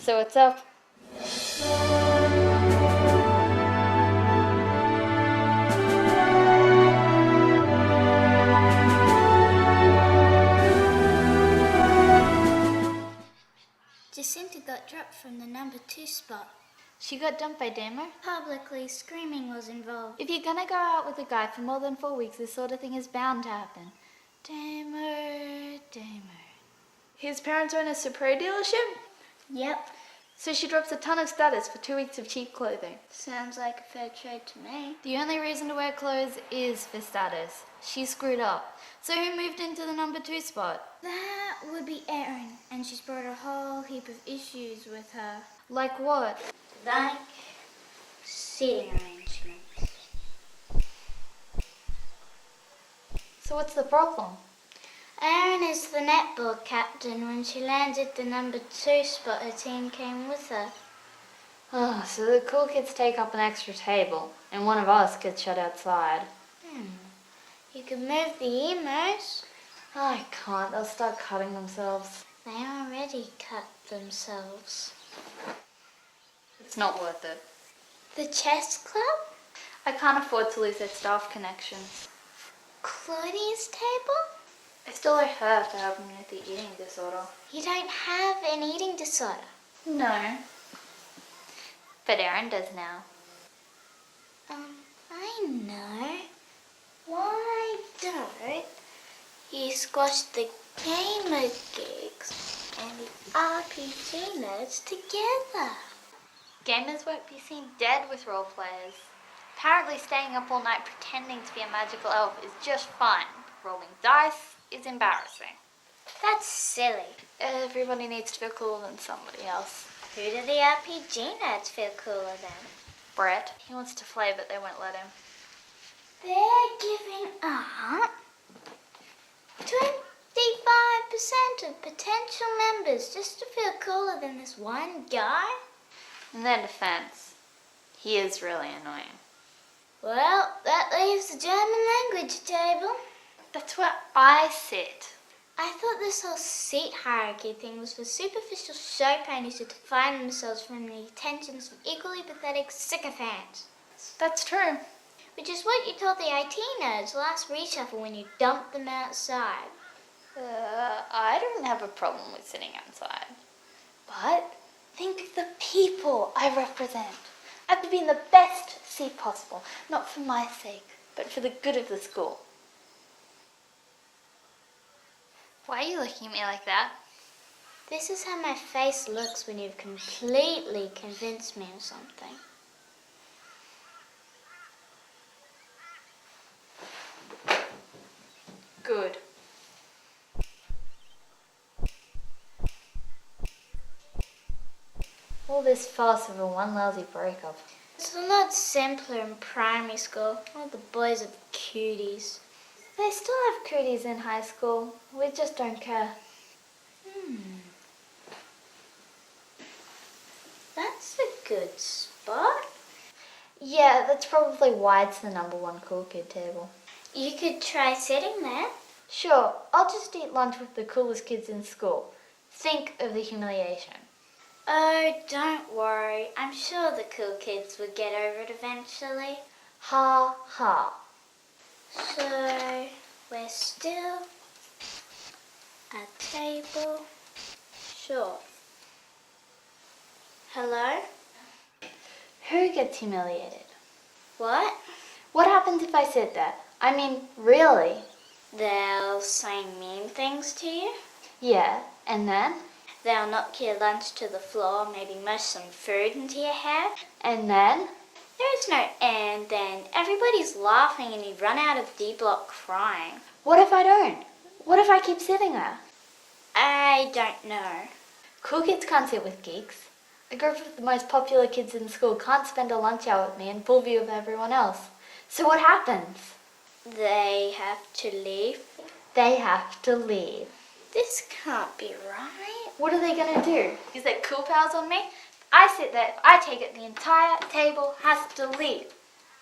So what's up? Jacinta got dropped from the number 2 spot. She got dumped by Damo? Publicly, screaming was involved. If you're gonna go out with a guy for more than 4 weeks, this sort of thing is bound to happen. Damo. His parents own a Supro dealership? Yep, So she drops a ton of status for 2 weeks of cheap clothing. sounds like a fair trade to me. The only reason to wear clothes is for status. She screwed up. So who moved into the number 2 spot? That would be Erin, and she's brought a whole heap of issues with her. Like what? Like seating arrangements. So what's the problem? Erin is the netball captain. When she landed the number 2 spot, her team came with her. Oh, so the cool kids take up an extra table, and one of us gets shut outside. You could move the emos. I can't, they'll start cutting themselves. They already cut themselves. It's not worth it. The chess club? I can't afford to lose their staff connections. Claudia's table? I still owe her for helping me with the eating disorder. You don't have an eating disorder. No. But Erin does now. I know. Why don't you squash the gamer geeks and the RPG nerds together? Gamers won't be seen dead with role players. Apparently staying up all night pretending to be a magical elf is just fun. Rolling dice is embarrassing. That's silly. Everybody needs to feel cooler than somebody else. Who do the RPG nerds feel cooler than? Brett, he wants to play but they won't let him. They're giving up 25% of potential members just to feel cooler than this one guy? In their defense, he is really annoying. Well, that leaves the German language table. That's where I sit. I thought this whole seat hierarchy thing was for superficial show ponies to define themselves from the attentions of equally pathetic sycophants. That's true. Which is what you told the IT nerds last reshuffle when you dumped them outside. I don't have a problem with sitting outside. But think of the people I represent. I have to be in the best seat possible, not for my sake, but for the good of the school. Why are you looking at me like that? This is how my face looks when you've completely convinced me of something. Good. All this fuss over one lousy breakup. It's a lot simpler in primary school. All the boys are cuties. They still have cooties in high school. We just don't care. That's a good spot. Yeah, that's probably why it's the number 1 cool kid table. You could try sitting there. Sure, I'll just eat lunch with the coolest kids in school. Think of the humiliation. Oh, don't worry. I'm sure the cool kids would get over it eventually. Ha ha. So, we're still at table short. Hello? Who gets humiliated? What? What happens if I sit there? I mean, really? They'll say mean things to you. Yeah, and then? They'll knock your lunch to the floor, maybe mush some food into your hair. And then? There is no and then. Everybody's laughing and you run out of D-Block crying. What if I don't? What if I keep sitting there? I don't know. Cool kids can't sit with geeks. A group of the most popular kids in school can't spend a lunch hour with me in full view of everyone else. So what happens? They have to leave. They have to leave. This can't be right. What are they going to do? Use their cool powers on me? I sit there, I take it, the entire table has to leave.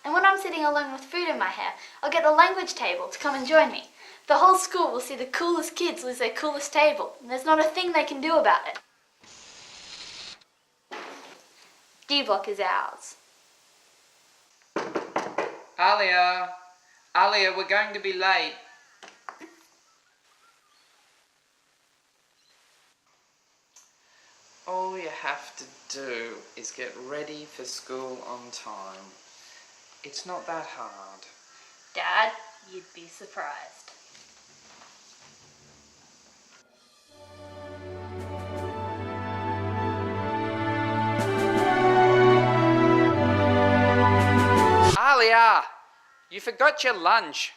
And when I'm sitting alone with food in my hair, I'll get the language table to come and join me. The whole school will see the coolest kids lose their coolest table, and there's not a thing they can do about it. D-Block is ours. Alia, we're going to be late. All you have to do is get ready for school on time. It's not that hard. Dad, you'd be surprised. Alia, you forgot your lunch.